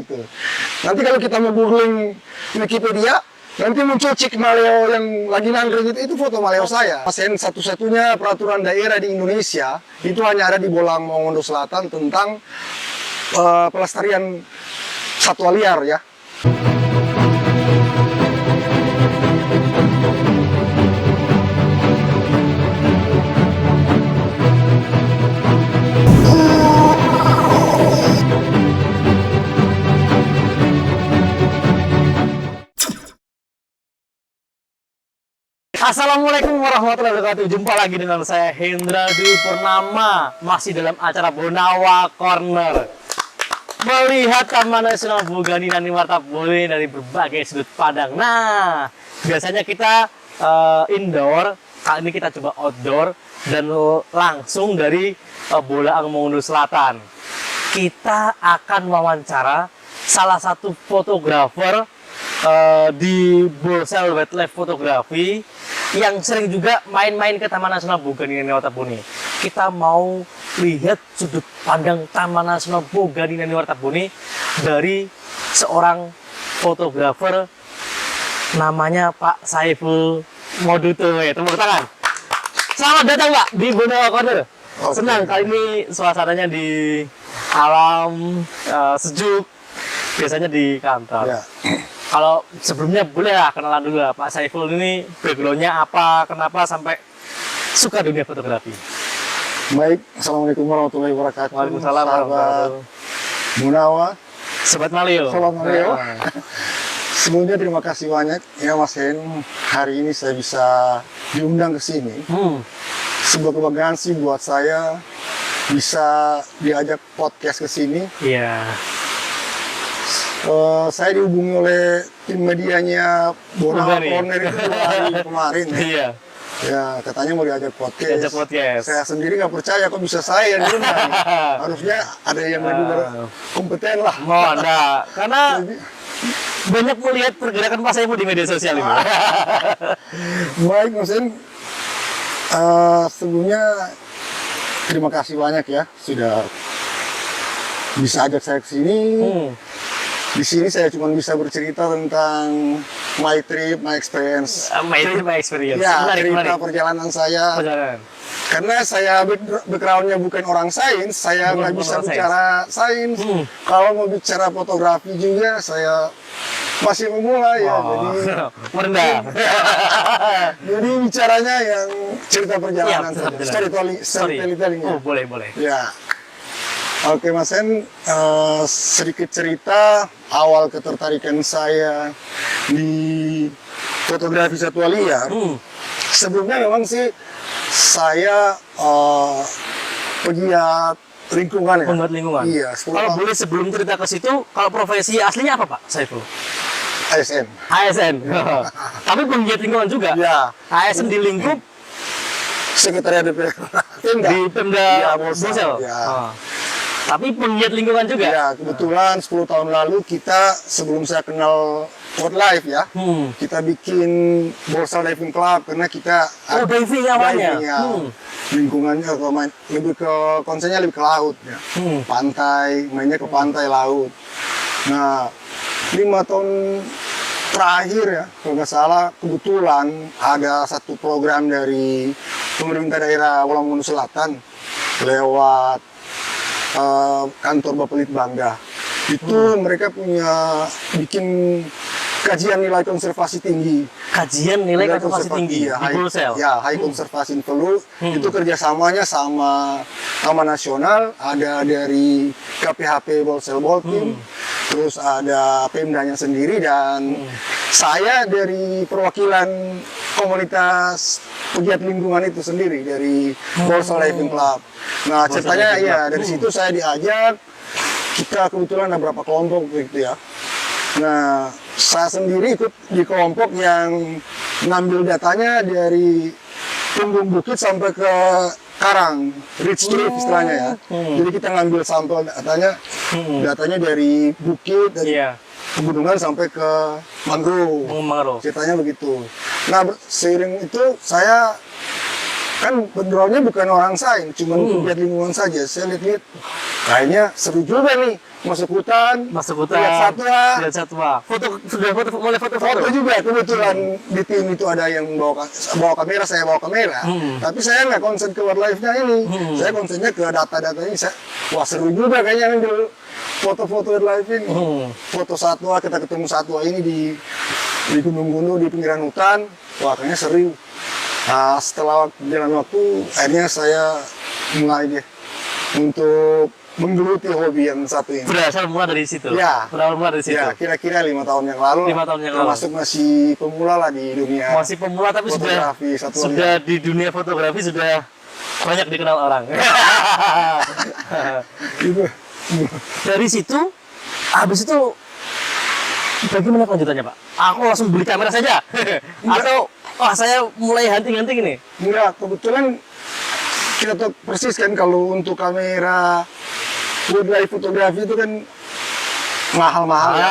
Gitu. Nanti kalau kita mau googling Wikipedia, nanti muncul Cik Maleo yang lagi nangkring itu foto Maleo saya. Pasien satu-satunya peraturan daerah di Indonesia itu hanya ada di Bolang Mongondo Selatan tentang pelestarian satwa liar ya. Assalamualaikum warahmatullahi wabarakatuh. Jumpa lagi dengan saya Hendra Dwi Purnama, masih dalam acara Bonawa Corner. Melihat Taman Nasional Bogani Nani Wartabone dari berbagai sudut pandang. Nah, biasanya kita indoor, kali ini kita coba outdoor dan langsung dari Bolaang Mongondo Selatan. Kita akan wawancara salah satu fotografer di Bolsel Wildlife Fotografi yang sering juga main-main ke Taman Nasional Bogani Nani Wartabone. Kita mau lihat sudut pandang Taman Nasional Bogani Nani Wartabone dari seorang fotografer namanya Pak Saiful Moduto. Tepuk tangan. Selamat datang Pak di Bonawa Corner. Senang kali ini suasananya di alam, sejuk, biasanya di kantor. Ya. Kalau sebelumnya boleh lah kenalan dulu lah Pak Saiful ini, backgroundnya apa, kenapa sampai suka dunia fotografi. Baik, Assalamualaikum warahmatullahi wabarakatuh. Waalaikumsalam warahmatullahi wabarakatuh. Munawa, Sobat Maleo. Sobat Maleo. Sebelumnya terima kasih banyak ya Mas Hen. Hari ini saya bisa diundang ke sini. Sebuah kebanggaan sih buat saya bisa diajak podcast ke sini. Iya. Saya dihubungi oleh tim medianya Bonawa Corner itu 2 hari kemarin ya. Iya. Ya, katanya mau diajak podcast. Diajak podcast. Saya sendiri nggak percaya kok bisa saya yang diundang. Harusnya ada yang lebih kompeten lah. Nah, karena banyak melihat pergerakan Pak Saiful di media sosial ini. Baik, Mas En. Sebelumnya terima kasih banyak ya sudah bisa ajak saya ke sini. Di sini saya cuma bisa bercerita tentang my trip, my experience. My trip, my experience. Ya, cerita perjalanan saya. Karena saya background-nya bukan orang sains, saya nggak bisa bicara sains. Kalau mau bicara fotografi juga, saya masih memulai ya. Jadi merendah. Jadi bicaranya yang cerita perjalanan saja. Storytelling. Oh, boleh. Ya. Oke Mas En, sedikit cerita awal ketertarikan saya di fotografi satwa liar. Sebelumnya memang sih saya pegiat lingkungan ya. Pegiat lingkungan. Iya. Kalau boleh sebelum cerita ke situ, kalau profesi aslinya apa Pak Saiful? ASN. ASN. Tapi pegiat lingkungan juga. Ya. ASN di lingkup Sekretariat Pemda. Di Pemda Bolsel. Ya. Tapi penggiat lingkungan juga? Ya, kebetulan 10 tahun lalu kita, sebelum saya kenal wildlife ya, kita bikin Bolsel Diving Club karena kita diving awalnya? Ya. Lingkungannya lebih ke konsennya lebih ke laut ya. Pantai, mainnya ke pantai laut. Nah, 5 tahun terakhir ya, kalau nggak salah, kebetulan ada satu program dari pemerintah daerah Bolang Mongondo Selatan lewat kantor Bappelit Bangga. Itu mereka punya bikin kajian nilai konservasi tinggi. Kajian nilai konservasi tinggi ya, di Bolsel? Ya, High Conservation Fellow. Itu kerjasamanya sama Taman Nasional, ada dari KPHP Bolsel Boltim, terus ada Pemdanya sendiri, dan saya dari perwakilan komunitas pegiat lingkungan itu sendiri dari Bolsel Diving Club. Nah, ceritanya ya dari situ saya diajak. Kita kebetulan ada berapa kelompok gitu ya. Nah, saya sendiri ikut di kelompok yang ngambil datanya dari punggung bukit sampai ke karang, ridge trip istilahnya ya. Jadi kita ngambil sampel datanya dari bukit, dari pegunungan sampai ke mangrove. Ceritanya begitu. Nah, seiring itu saya kan backgroundnya bukan orang sains, cuma pegiat lingkungan saja. Saya lihat kayaknya seru juga nih masuk hutan, Masuk hutan, lihat satwa. sudah mulai Foto foto-foto. juga kebetulan di tim itu ada yang bawa kamera, saya bawa kamera. Tapi saya nggak konsen ke wildlife-nya ini, saya konsennya ke data-data ini. Wah seru juga kayaknya ambil foto-foto wildlife ini. Foto satwa, kita ketemu satwa ini di gunung-gunung di pinggiran hutan. Wah kayaknya seru. Nah, setelah jalan waktu, akhirnya saya mulai deh untuk menggeluti hobi yang satu ini. Berasal mula dari situ. Ya. Berawal mula dari situ. Ya, kira-kira 5 tahun yang lalu. 5 tahun yang lalu. Termasuk masih pemula lah di dunia. Masih pemula tapi sudah fotografi satwa sudah di dunia fotografi sudah banyak dikenal orang. Gitu. Dari situ, habis itu bagaimana kelanjutannya Pak? Aku langsung beli kamera saja, atau wah saya mulai hunting-hunting ini? Enggak, kebetulan kita tahu persis kan kalau untuk kamera wildlife fotografi itu kan mahal-mahal ya,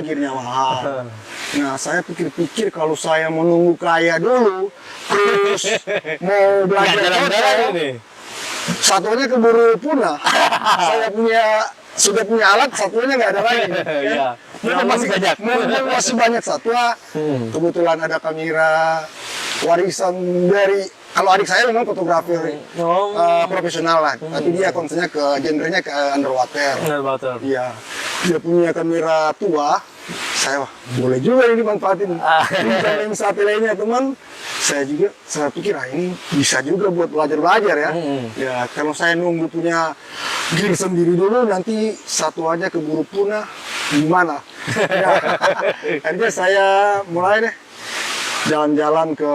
gearnya mahal. Nah, saya pikir-pikir kalau saya mau nunggu kaya dulu, terus mau belajar foto, satunya keburu punah. Saya sudah punya alat, satunya nggak ada lagi. Iya. Masih banyak satwa. Kebetulan ada kamera warisan dari, kalau adik saya memang fotografer profesional lah, tapi dia konsennya ke genrenya ke underwater. Iya, dia punya kamera tua. Saya boleh juga ini manfaatin. Pinjam satelitnya teman. Saya pikir ini bisa juga buat belajar ya. Ya kalau saya nunggu punya gear sendiri dulu, nanti satuannya keburu punah, gimana? Ya, akhirnya saya mulai deh jalan-jalan ke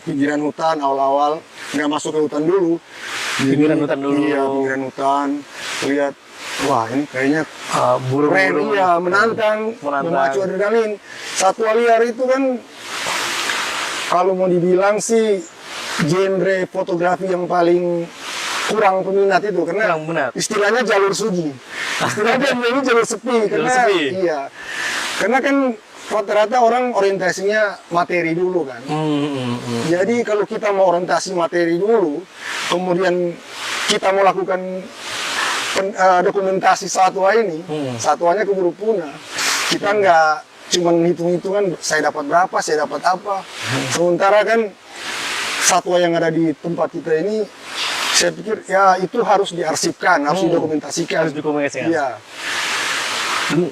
pinggiran hutan awal-awal, nggak masuk ke hutan dulu. Pinggiran hutan dulu. Iya, pinggiran hutan. Lihat, wah ini kayaknya burung-burung. Iya, menantang, memacu adrenalin. Satwa liar itu kan, kalau mau dibilang sih, genre fotografi yang paling kurang peminat itu, karena istilahnya jalur sunyi. Istilahnya ini jalur sepi, karena iya, karena kan rata-rata orang orientasinya materi dulu kan. Jadi kalau kita mau orientasi materi dulu, kemudian kita mau lakukan dokumentasi satwa ini, satwanya keburu punah. Kita nggak cuma hitung-hitungan saya dapat berapa, saya dapat apa. Sementara kan satwa yang ada di tempat kita ini, saya pikir ya itu harus diarsipkan, harus didokumentasikan. Iya.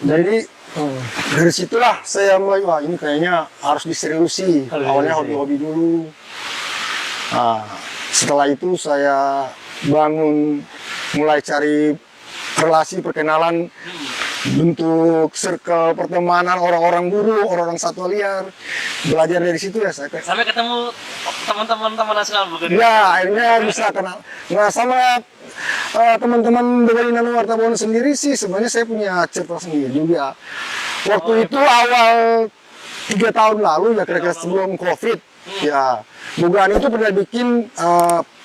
Jadi dari situlah saya mulai, wah ini kayaknya harus diseriusi. Awalnya hobi-hobi dulu. Nah, setelah itu saya mulai cari relasi perkenalan, bentuk circle pertemanan orang-orang buru, orang-orang satwa liar. Belajar dari situ ya saya. Sampai ketemu teman-teman nasional bukan? Ya, akhirnya bisa kenal. Nah, sama teman-teman Bogani Nanuwartabone sendiri sih sebenarnya saya punya cerita sendiri juga. Waktu itu awal 3 tahun lalu ya, kira-kira sebelum COVID, ya Bogani itu pernah bikin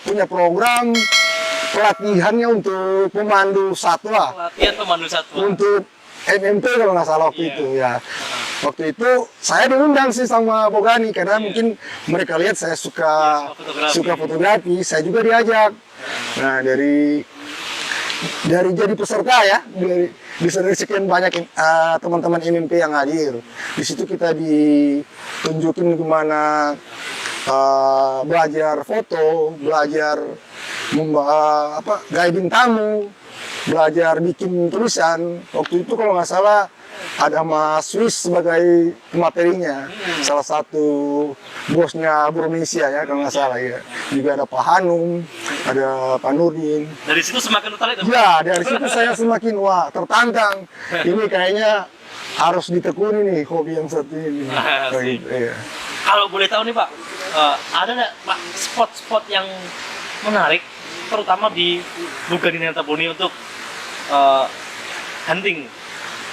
punya program pelatihannya untuk pemandu satwa. Pelatihan pemandu satwa. Untuk MMP kalau nggak salah waktu itu ya. Waktu itu saya diundang sih sama Bogani karena mungkin mereka lihat saya suka fotografi, saya juga diajak. Nah dari jadi peserta ya, dari sekian banyak teman-teman MMP yang hadir. Di situ kita ditunjukin gimana belajar foto, belajar guiding tamu, belajar bikin tulisan. Waktu itu kalau nggak salah ada Mas Swiss sebagai materinya, salah satu bosnya Burmesia ya kalau nggak salah ya. Juga ada Pak Hanum, ada Pak Nurdin. Dari situ semakin tertarik? Ya, dari situ saya semakin tertantang. Ini kayaknya harus ditekuni nih hobi yang satu ini. Iya. Kalau boleh tahu nih Pak, ada nggak Pak spot-spot yang menarik, terutama di Bogani Nanuwartabone untuk hunting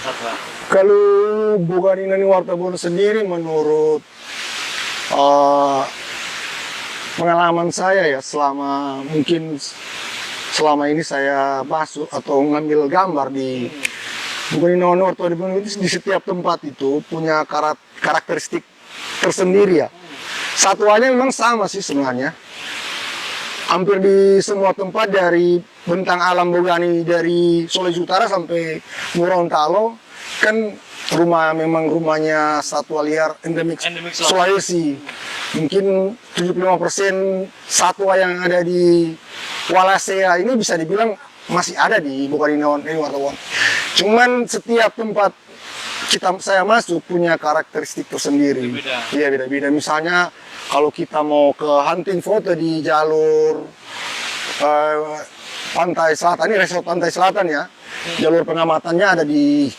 satwa? Kalau Bogani Nanuwartabone sendiri, menurut pengalaman saya ya, selama ini saya masuk atau ngambil gambar di Bogani Nanuwartabone itu, di setiap tempat itu punya karakteristik tersendiri ya. Satuannya memang sama sih sebenarnya. hampir di semua tempat dari bentang alam Bogani dari Sulawesi Utara sampai Gorontalo kan memang rumahnya satwa liar endemik Sulawesi. Mungkin 75% satwa yang ada di Wallacea ini bisa dibilang masih ada di Bogani Wartawan. Cuman setiap tempat saya masuk punya karakteristik tersendiri. Iya, beda-beda. Misalnya kalau kita mau ke hunting foto di jalur pantai selatan, ini resort pantai selatan ya. Jalur pengamatannya ada di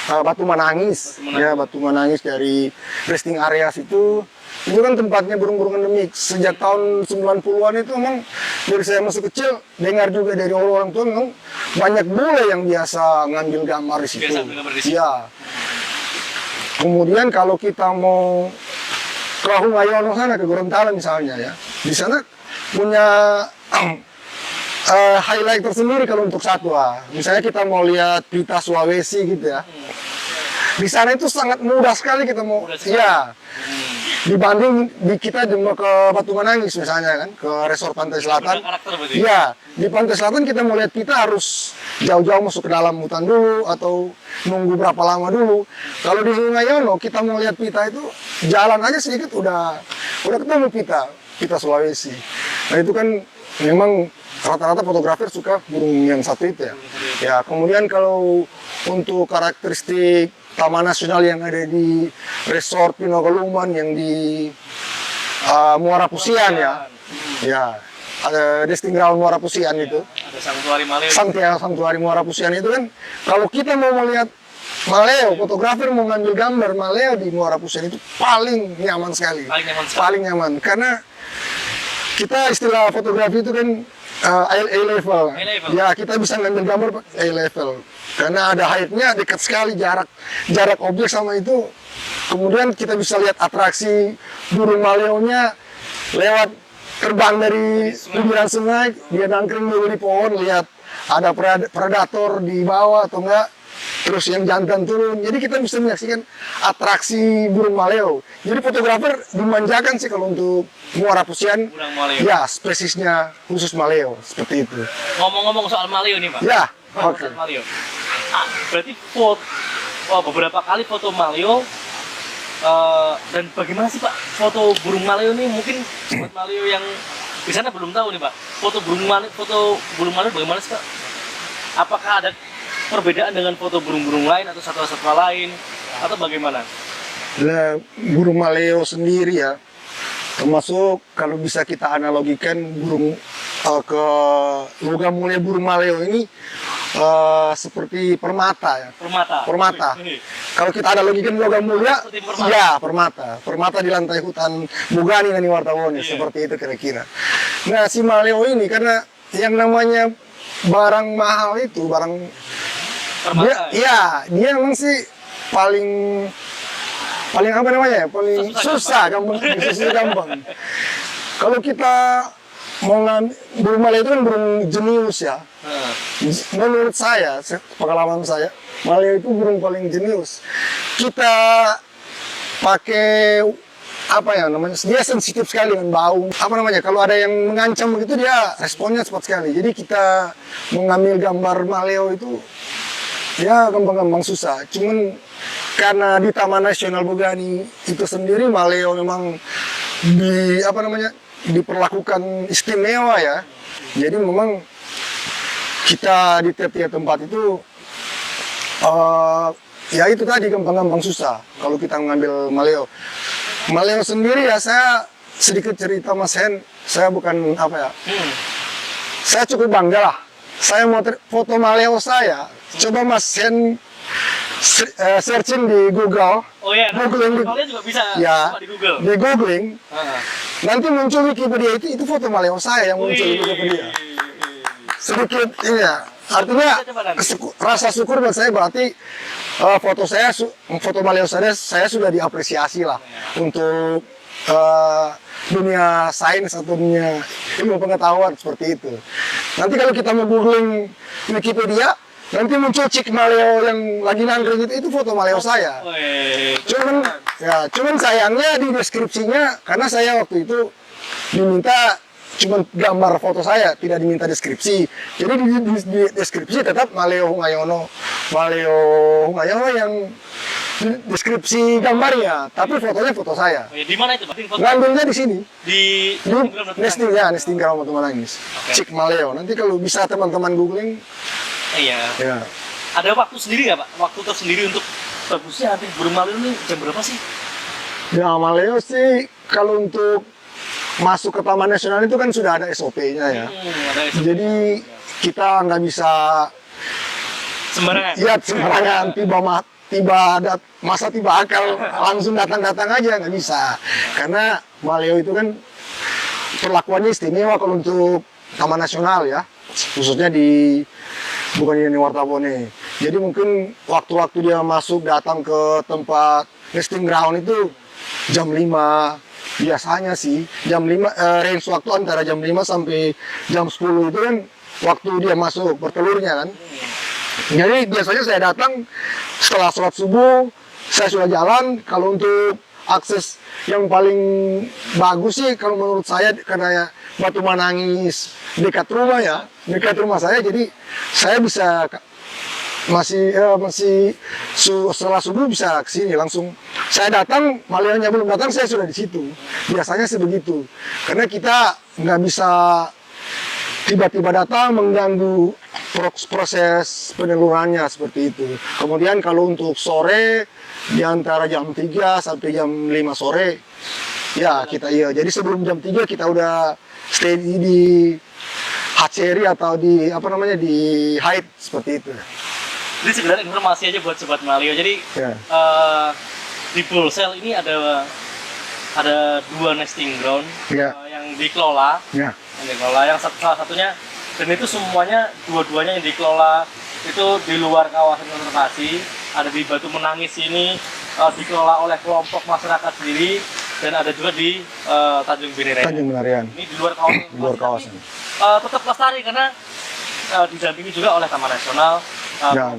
Batu Manangis. Ya, Batu Manangis dari resting area itu kan tempatnya burung-burung endemik. Sejak tahun 90-an itu memang dari saya masih kecil dengar juga dari orang tua memang banyak bule yang biasa ngambil gambar di situ. Ya. Kemudian kalau kita mau ke Hungayono sana, ke Gorontalo misalnya ya, di sana punya highlight tersendiri kalau untuk satwa. Misalnya kita mau lihat pita Sulawesi gitu ya. Di sana itu sangat mudah sekali kita mau, ya. Dibanding kita mau ke Batu Manangis misalnya kan, ke resort pantai selatan. Iya, di pantai selatan kita mau lihat pita harus jauh-jauh masuk ke dalam hutan dulu atau nunggu berapa lama dulu. Kalau di Hungayono kita mau lihat pita itu jalan aja sedikit udah ketemu pita Sulawesi. Nah itu kan memang rata-rata fotografer suka burung yang satu itu ya. Ya, kemudian kalau untuk karakteristik Taman Nasional yang ada di Resort Pinokaluman yang di Muara Pusian ya. Ya, ada Nesting Ground Muara Pusian itu. Ada Santuari Maleo. Santuari Muara Pusian itu kan kalau kita mau melihat maleo, fotografer mau ngambil gambar maleo di Muara Pusian itu paling nyaman sekali. Paling nyaman karena kita istilah fotografi itu kan eye level. Ya, kita bisa ngambil gambar eye level. Karena ada height-nya dekat sekali jarak objek sama itu. Kemudian kita bisa lihat atraksi burung maleonya lewat terbang dari pinggiran sungai, dia nangkring dulu di pohon, lihat ada predator di bawah atau enggak. Terus yang jantan turun, jadi kita bisa menyaksikan atraksi burung maleo. Jadi fotografer dimanjakan sih kalau untuk Muara Pusian, ya spesiesnya khusus maleo seperti itu. Ngomong-ngomong soal maleo nih Pak. Ya, oke. Maleo. Berarti beberapa kali foto maleo dan bagaimana sih Pak foto burung maleo nih? Mungkin buat maleo yang di sana belum tahu nih Pak. Foto burung maleo bagaimana sih Pak? Apakah ada perbedaan dengan foto burung-burung lain atau satwa-satwa lain atau bagaimana? Nah, burung maleo sendiri ya, termasuk kalau bisa kita analogikan burung ke logam mulia burung maleo ini seperti permata ya. Permata. Kalau kita analogikan logam mulia, ya permata di lantai hutan Bogani Nani Wartawoni, seperti itu kira-kira. Nah si maleo ini karena yang namanya barang mahal itu dia memang sih paling apa namanya ya, paling susah gampang. Kalau kita mau ngambil burung maleo itu kan burung jenius ya. Menurut saya, pengalaman saya, maleo itu burung paling jenius. Kita pakai apa ya namanya, dia sensitif sekali dengan bau. Apa namanya, kalau ada yang mengancam begitu dia responnya cepat sekali. Jadi kita mengambil gambar maleo itu ya gampang-gampang susah. Cuman karena di Taman Nasional Bogani itu sendiri maleo memang diperlakukan istimewa ya. Jadi memang kita di tiap-tiap tempat itu ya itu tadi gampang-gampang susah kalau kita mengambil maleo. Maleo sendiri ya, saya sedikit cerita Mas Hen, saya bukan apa ya. Saya cukup bangga lah. Saya mau foto maleo saya. Coba Mas Hen searching di Google. Oh iya, googling juga bisa ya, di Google. Di googling. Nanti muncul Wikipedia itu foto maleo saya yang muncul di Wikipedia. Sedikit ini ya. Artinya rasa syukur buat saya berarti foto maleo saya sudah diapresiasi lah untuk dunia sains atau dunia ilmu pengetahuan seperti itu. Nanti kalau kita mau googling Wikipedia, nanti muncul cik maleo yang lagi nangkring itu foto maleo saya. Cuman sayangnya di deskripsinya, karena saya waktu itu diminta cuma gambar foto saya, tidak diminta deskripsi. Jadi di deskripsi tetap Maleo Hungayono yang deskripsi gambarnya, tapi fotonya foto saya. Oh, ya, di mana itu, Pak? Foto Ngambilnya di sini. di Nesting Ground Batu Manangis. Cik Maleo. Nanti kalau bisa teman-teman googling, Iya. ya. Ada waktu sendiri nggak, Pak? Waktu tersendiri untuk bagusnya nanti burung maleo ini jam berapa sih? Ya Maleo sih kalau untuk masuk ke Taman Nasional itu kan sudah ada SOP-nya ya. Ada SOP. Jadi kita nggak bisa Sembarangan. ya sembarangan tiba akal langsung datang aja, nggak bisa. Karena Maleo itu kan perlakuannya istimewa kalau untuk Taman Nasional ya, khususnya bukan di Wartabone. Jadi mungkin waktu-waktu dia masuk datang ke tempat nesting ground itu jam 5 biasanya sih. Jam 5 range waktu antara jam 5 sampai jam 10 itu kan waktu dia masuk bertelurnya kan. Jadi biasanya saya datang setelah sholat subuh, saya sudah jalan. Kalau untuk akses yang paling bagus sih kalau menurut saya karena Batu Manangis dekat rumah saya, jadi saya bisa setelah subuh bisa ke sini langsung. Saya datang, Maleonya belum datang, saya sudah di situ. Biasanya sih begitu. Karena kita nggak bisa tiba-tiba datang mengganggu proses penelurannya seperti itu. Kemudian kalau untuk sore di antara jam 3 sampai jam 5 sore ya kita jadi sebelum jam 3 kita udah stay di hatchery atau di hide seperti itu. Jadi sebenarnya informasi aja buat sobat Maleo. Jadi Ya. di Bulsel ini ada 2 nesting ground Ya. yang dikelola. Ya. Yang salah satunya, dan itu semuanya dua-duanya yang dikelola itu di luar kawasan konservasi. Ada di Batu Menangis ini dikelola oleh kelompok masyarakat sendiri, dan ada juga di Tanjung Binerian. Tanjung Binerian. Ini di luar kawasan. Di luar kawasan. Tetap lestari karena didampingi juga oleh Taman Nasional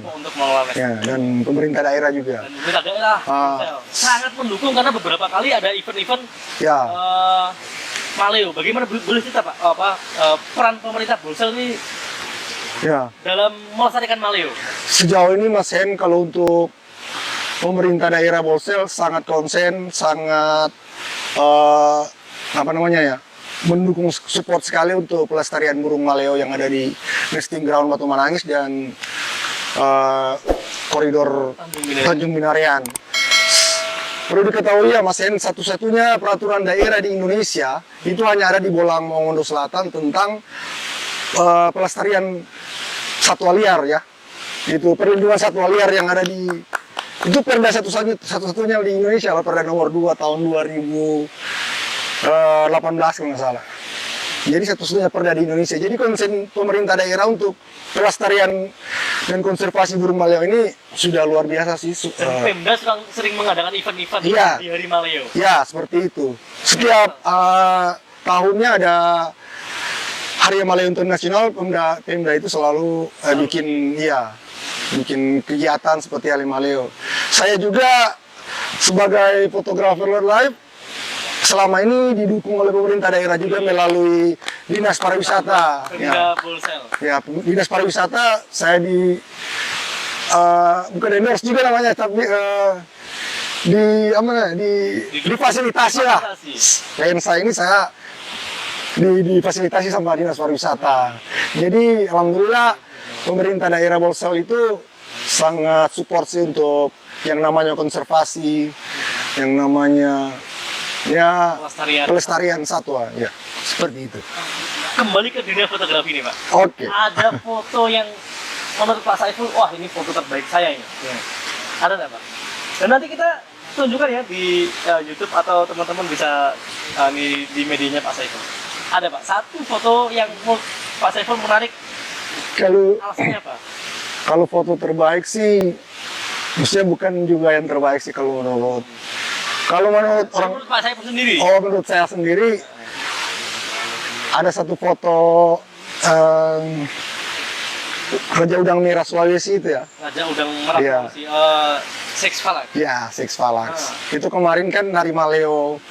untuk mengelola nesting. Ya, dan pemerintah daerah juga. Dan pemerintah daerah sangat mendukung karena beberapa kali ada event-event Ya. Maleo. Bagaimana boleh cerita Pak peran pemerintah Bulsel ini Ya. dalam melestarikan Maleo? Sejauh ini Mas Hen, kalau untuk pemerintah daerah Bulsel sangat konsen, sangat mendukung support sekali untuk pelestarian burung maleo yang ada di nesting ground Batu Manangis dan koridor Tanjung Binerian. Perlu diketahui ya Mas Hen, satu-satunya peraturan daerah di Indonesia itu hanya ada di Bolang Mongondo Selatan tentang pelestarian satwa liar ya. Itu perlindungan satwa liar yang ada itu perda satu-satunya di Indonesia lah, perda nomor 2 tahun 2018 kalau nggak salah. Jadi satu-satunya perda di Indonesia. Jadi konsen pemerintah daerah untuk pelestarian dan konservasi burung maleo ini sudah luar biasa sih. Dan Pemda sering mengadakan event-event Iya. di Hari Maleo. Ya, seperti itu. Setiap tahunnya ada Hari Maleo Internasional, Pemda itu selalu bikin kegiatan seperti Hari Maleo. Saya juga sebagai fotografer live selama ini didukung oleh pemerintah daerah juga melalui Dinas Pariwisata. Pemda Bulsel. Ya, Dinas Pariwisata saya bukan endorse juga namanya, tapi difasilitasi lah. Lensa ini saya difasilitasi sama Dinas Pariwisata. Jadi alhamdulillah pemerintah daerah Bulsel itu sangat support sih untuk yang namanya konservasi, yang namanya pelestarian satwa ya, seperti itu. Kembali ke dunia fotografi nih Pak. Oke. Ada foto yang menurut Pak Saiful, wah ini foto terbaik saya ini. Ada nggak Pak? Dan nanti kita tunjukkan ya di YouTube atau teman-teman bisa di medianya Pak Saiful. Ada Pak, satu foto yang Pak Saiful menarik. Alasannya apa? Kalau foto terbaik sih, maksudnya bukan juga yang terbaik sih kalau menurut orang. Menurut Pak Saiful sendiri. Oh, menurut saya sendiri ada satu foto Raja Udang Merah Sulawesi itu ya. Raja Udang Merah Iya. Sulawesi, Six Flags. Ya, Six Flags. Itu kemarin kan Hari Maleo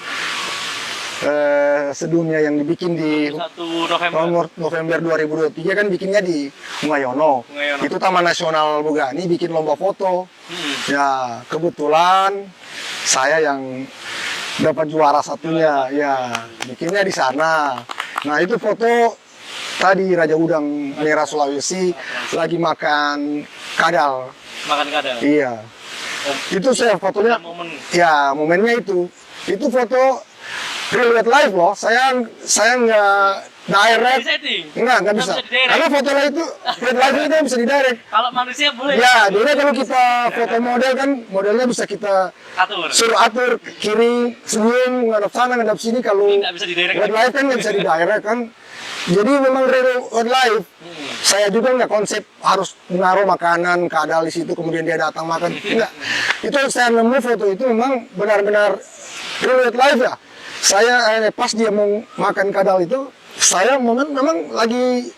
sedunia yang dibikin di 1 November. November 2023 kan bikinnya di Ngayono. Ngayono. Itu Taman Nasional Bogani bikin lomba foto. Ya, kebetulan saya yang dapat juara satunya. Ya, bikinnya di sana. Nah, itu foto tadi Raja Udang Merah Sulawesi lagi makan kadal. Makan kadal. Iya. Oh, Itu saya fotonya. momen. Ya, momennya itu. Itu foto real life loh. Saya nggak direct. Di setting. Nggak bisa. di-direct. Karena foto itu real life itu bisa di direct. Kalau manusia boleh. Ya, jadi kalau kita foto model kan modelnya bisa kita Atur. suruh atur kiri, senyum, ngadap sana, ngadap sini. Kalau Nggak bisa di-direct. real life kan nggak bisa di direct kan. Jadi memang real life. Saya juga nggak konsep harus menaruh makanan kadal di situ kemudian dia datang makan. Enggak. Itu saya nemu foto itu memang benar-benar real life ya. Saya pas dia mau makan kadal itu, saya memang lagi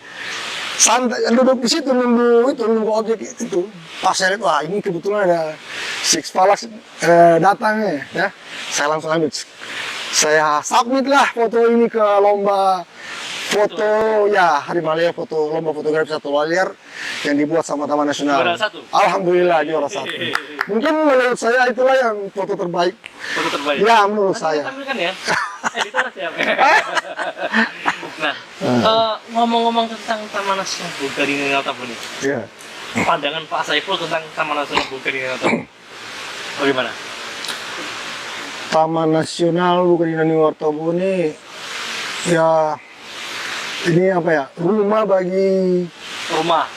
santai duduk di situ nunggu objek itu. Pas saya lihat, wah ini kebetulan ada Six Flags datang ya. Saya langsung ambil. Saya submit lah foto ini ke lomba foto ya Hari Malaya foto lomba fotografi satu layar yang dibuat sama Taman Nasional. Juara 1. Alhamdulillah juara 1. Mungkin menurut saya itulah yang foto terbaik. Foto terbaik. Ya menurut Nanti saya. tampilkan ya. Editor siapa? Nah, ngomong-ngomong tentang Taman Nasional Bogani Ngaltabone, Ya. pandangan Pak Saiful tentang Taman Nasional Bogani Ngaltabone, bagaimana? Taman Nasional Bogani Ngaltabone ya ini apa ya rumah bagi Rumah.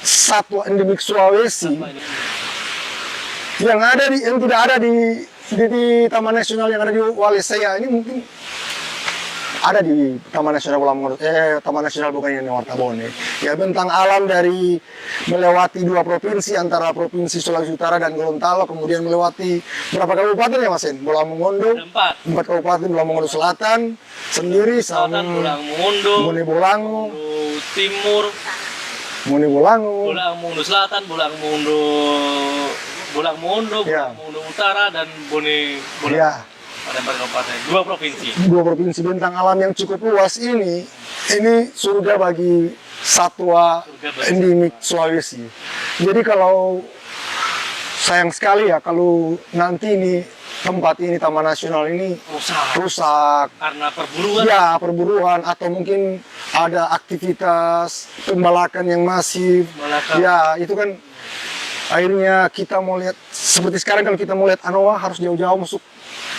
satwa endemik Sulawesi Apa ini? yang tidak ada di Taman Nasional yang ada di Walisaya ini mungkin ada di Taman Nasional Taman Nasional Bogani Ngaltabone. Ya bentang alam dari melewati 2 provinsi antara provinsi Sulawesi Utara dan Gorontalo, kemudian melewati berapa kabupaten ya Mas En? Bolamongondo, Ada 4. 4 kabupaten Bolamongondo Selatan sendiri Selatan, sama Bolangondo, Mone Bolango, Bolangondo Timur, Mone Bolango, Bolangondo Selatan, Bolangondo Ya. Utara, dan Bone. ya. Ada 4 kabupaten, 2 provinsi. 2 provinsi bentang alam yang cukup luas ini surga bagi satwa Surga bagi endemik Sulawesi. Jadi kalau sayang sekali ya kalau nanti ini tempat ini Taman Nasional ini rusak. Karena perburuan. Ya, perburuan atau mungkin ada aktivitas pembalakan yang masif. Pembalakan. Ya, itu kan akhirnya kita mau lihat seperti sekarang kalau kita mau lihat anoa harus jauh-jauh masuk.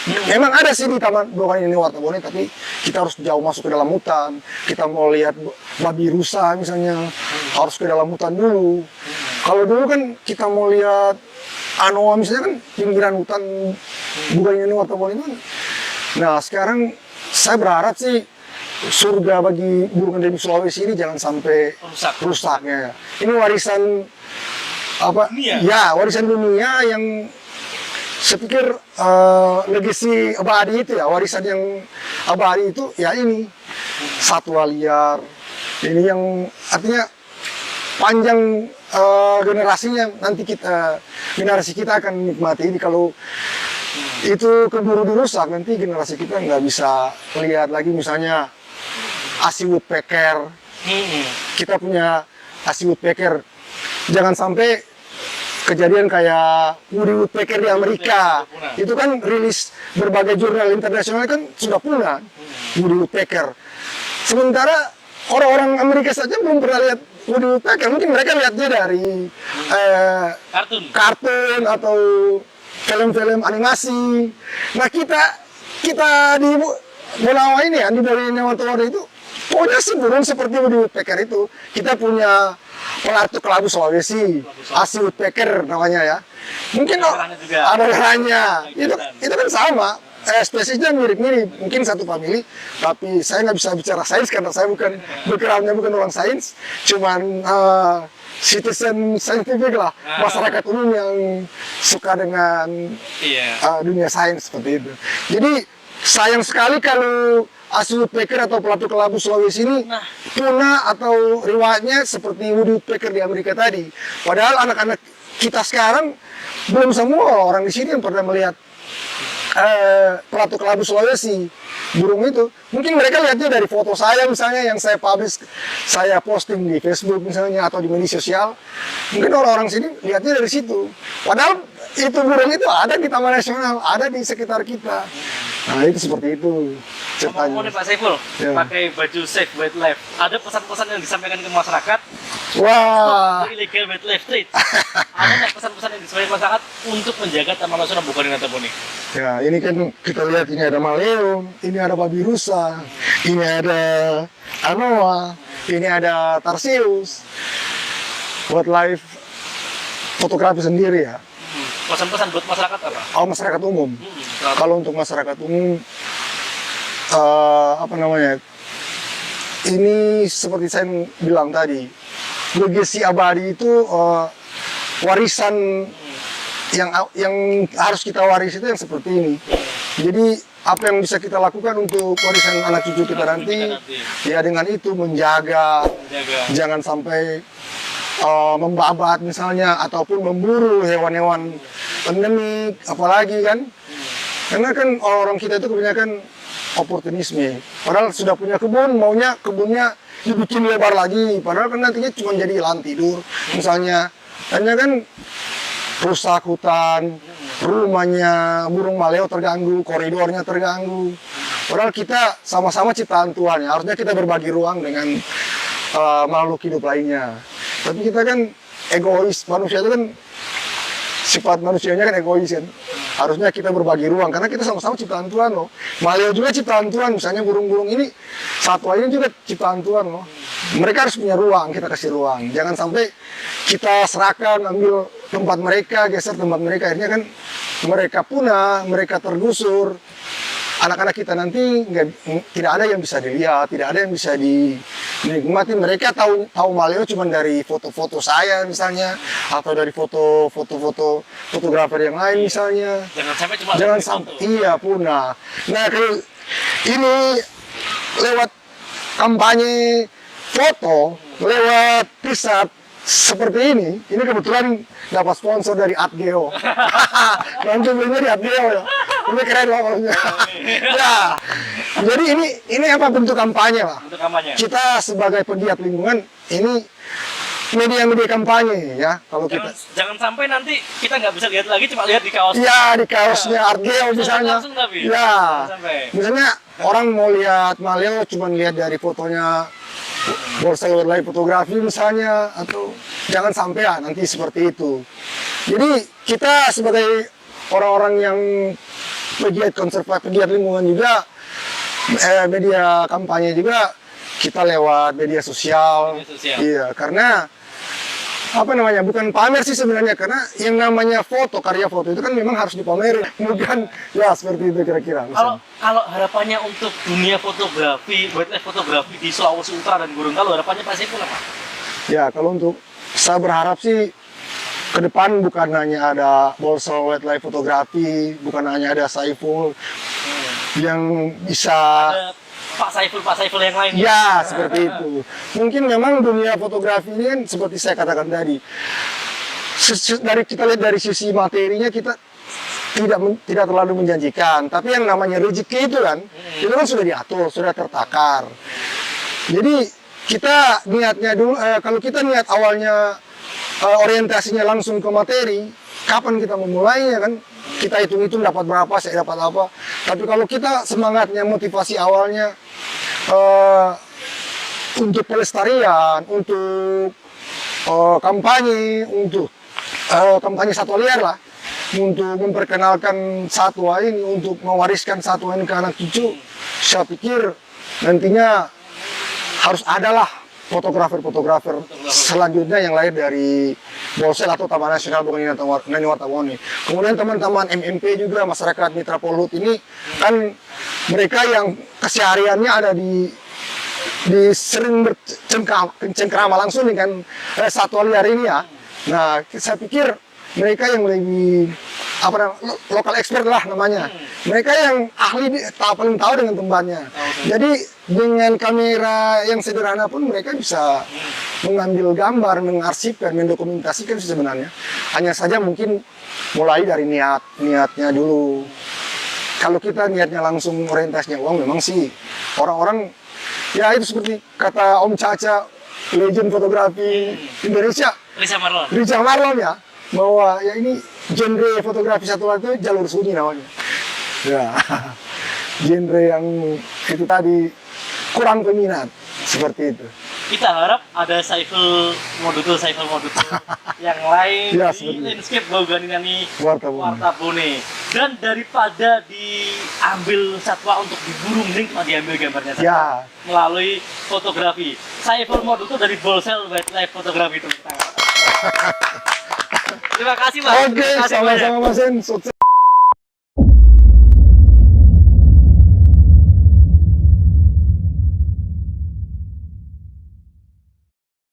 Memang ada sih di Taman Bogani Ngaltabone, tapi kita harus jauh masuk ke dalam hutan. Kita mau lihat babi rusa misalnya, harus ke dalam hutan dulu. Kalau dulu kan kita mau lihat anoa misalnya kan pinggiran hutan Bogani Ngaltabone itu kan. Nah sekarang saya berharap sih surga bagi burung endemik Sulawesi ini jangan sampai rusaknya. Ini warisan apa? Dunia. Ya warisan dunia yang saya pikir legasi abadi itu ya, warisan yang abadi itu ya ini satwa liar. Ini yang artinya panjang generasinya nanti generasi kita akan menikmati ini. Kalau itu keburu dirusak nanti generasi kita nggak bisa lihat lagi misalnya Asi woodpecker. Kita punya Asi woodpecker. Jangan sampai kejadian kayak Woody Woodpecker di Amerika. Itu kan rilis berbagai jurnal internasional kan sudah punah. Woody Woodpecker. Sementara orang-orang Amerika saja belum pernah lihat Woody Woodpecker. Mungkin mereka lihatnya dari kartun atau film-film animasi. Nah kita di Bonawa ini ya, di Bogani Ngaltabone itu punya sih burung seperti Woody Woodpecker itu. Kita punya pelatu kelabu Sulawesi, Asi woodpecker namanya ya. Mungkin ada merahnya. Itu kan sama. Spesiesnya mirip-mirip, mungkin satu famili, tapi saya nggak bisa bicara sains karena saya bukan backgroundnya bukan orang sains, cuman citizen scientific lah, masyarakat umum yang suka dengan dunia sains seperti itu. Jadi sayang sekali kalau Asi woodpecker atau pelatu kelabu Sulawesi ini punah atau riwayatnya seperti Woody Woodpecker di Amerika tadi. Padahal anak-anak kita sekarang belum semua orang di sini yang pernah melihat Ratu Kelabu Sulawesi, burung itu mungkin mereka lihatnya dari foto saya misalnya yang saya publish, saya posting di Facebook misalnya atau di media sosial, mungkin orang-orang sini lihatnya dari situ, padahal itu burung itu ada di Taman Nasional, ada di sekitar kita. Nah itu seperti itu Ngomong nih ceritanya. Pak Saiful, Ya. pakai baju Save Wildlife, ada pesan-pesan yang disampaikan ke masyarakat Wah, untuk illegal wildlife trade. Ada nggak pesan-pesan yang disampaikan ke masyarakat untuk menjaga Taman Nasional Bukowani Nataponi? ya ini kan kita lihat ini ada maleo, ini ada babi rusa, ini ada anoa, ini ada tarsius. Wildlife fotografi sendiri ya. Pesan-pesan buat masyarakat apa? Oh, masyarakat umum. Kalau untuk masyarakat umum, apa namanya? Ini seperti saya bilang tadi, legasi abadi itu warisan yang harus kita waris itu yang seperti ini. Jadi apa yang bisa kita lakukan untuk warisan anak cucu kita nanti, ya dengan itu menjaga, jangan sampai membabat misalnya ataupun memburu hewan-hewan endemik, apalagi kan, karena kan orang kita itu kebanyakan oportunisme. Padahal sudah punya kebun, maunya kebunnya dibikin lebar lagi, padahal kan nantinya cuma jadi lahan tidur misalnya. Hanya kan rusak hutan, rumahnya burung maleo terganggu, koridornya terganggu. Padahal kita sama-sama ciptaan Tuhan, ya. Harusnya kita berbagi ruang dengan makhluk hidup lainnya. Tapi kita kan egois, manusia itu kan sifat manusianya kan egois kan. Harusnya kita berbagi ruang karena kita sama-sama ciptaan Tuhan loh. Maleo juga ciptaan Tuhan, misalnya burung-burung ini, satwa ini juga ciptaan Tuhan loh. Mereka harus punya ruang, kita kasih ruang. Jangan sampai kita serahkan, ambil tempat mereka, geser tempat mereka. Akhirnya kan mereka punah, mereka tergusur. Anak-anak kita nanti tidak ada yang bisa dilihat, tidak ada yang bisa dinikmati. Mereka tahu maleo cuma dari foto-foto saya misalnya, atau dari foto-foto fotografer yang lain misalnya. Jangan sampai cuma Jangan dari sampai foto. iya punah. Nah kalau ini lewat kampanye foto, lewat riset seperti ini kebetulan dapat sponsor dari Adgeo. Nanti belinya di Adgeo ya. Ini keren loh pokoknya. Ya. Jadi ini apa bentuk kampanye lah. Untuk kampanye. Kita sebagai pegiat lingkungan ini media-media kampanye ya. Kalau kita Jangan sampai nanti kita nggak bisa lihat lagi, cuma lihat di kaos. ya di kaosnya Argeo misalnya. Langsung tapi. Ya. Jangan sampai. Misalnya orang mau lihat maleo cuma lihat dari fotonya Borsai Wildlife fotografi misalnya, atau jangan sampai ya nanti seperti itu. Jadi kita sebagai orang-orang yang pegiat konservasi, pegiat lingkungan juga, media kampanye juga, kita lewat media sosial. Media sosial. Iya, karena apa namanya, bukan pamer sih sebenarnya, karena yang namanya foto, karya foto itu kan memang harus dipamerin, bukan ya seperti itu kira-kira. Kalau harapannya untuk dunia fotografi, wildlife fotografi di Sulawesi Utara dan Gorontalo, harapannya Pak Saiful apa? Ya kalau untuk saya berharap sih ke depan bukan hanya ada Bolsel Wildlife Fotografi, bukan hanya ada Saiful yang bisa Ada Pak Saiful yang lain. ya seperti itu. Mungkin memang dunia fotografi ini kan seperti saya katakan tadi, dari kita lihat dari sisi materinya kita tidak terlalu menjanjikan, tapi yang namanya rezeki itu kan sudah diatur, sudah tertakar. Jadi kita niatnya dulu, kalau kita niat awalnya orientasinya langsung ke materi, kapan kita memulainya kan? Kita hitung-hitung dapat berapa, saya dapat apa. Tapi kalau kita semangatnya, motivasi awalnya untuk pelestarian, untuk kampanye, untuk kampanye satwa liar lah, untuk memperkenalkan satwa ini, untuk mewariskan satwa ini ke anak cucu, saya pikir nantinya harus adalah fotografer-fotografer selanjutnya yang lahir dari Bolsel atau Taman Nasional Bukowani Nataponi. Kemudian teman-teman MMP juga, masyarakat Mitra Polhut ini kan mereka yang kesehariannya ada di sering bercengkrama langsung dengan satwa liar ini ya. Nah, saya pikir mereka yang lebih lokal expert lah namanya. Mereka yang ahli paling tahu dengan tempatnya. Jadi dengan kamera yang sederhana pun mereka bisa mengambil gambar, mengarsipkan, mendokumentasikan sebenarnya. Hanya saja mungkin mulai dari niatnya dulu. kalau kita niatnya langsung orientasinya uang, memang sih orang-orang ya itu seperti kata Om Caca, legend fotografi Indonesia, Risa Marlon. Richard Marlon ya, bahwa ya ini genre fotografi satu lagi itu jalur sunyi namanya. Ya, genre yang itu tadi kurang peminat seperti itu. Kita harap ada Saiful Moduto yang lain Ya, di seperti itu. landscape Boganinani Wartabone. Wartabone. Dan daripada diambil satwa untuk diburu, mending cuma diambil gambarnya saja Ya, melalui fotografi. Saiful Moduto dari Bolsel Wildlife Photography. Terima kasih Pak. oke, Terima kasih banyak. sama-sama Mas Hen, sukses.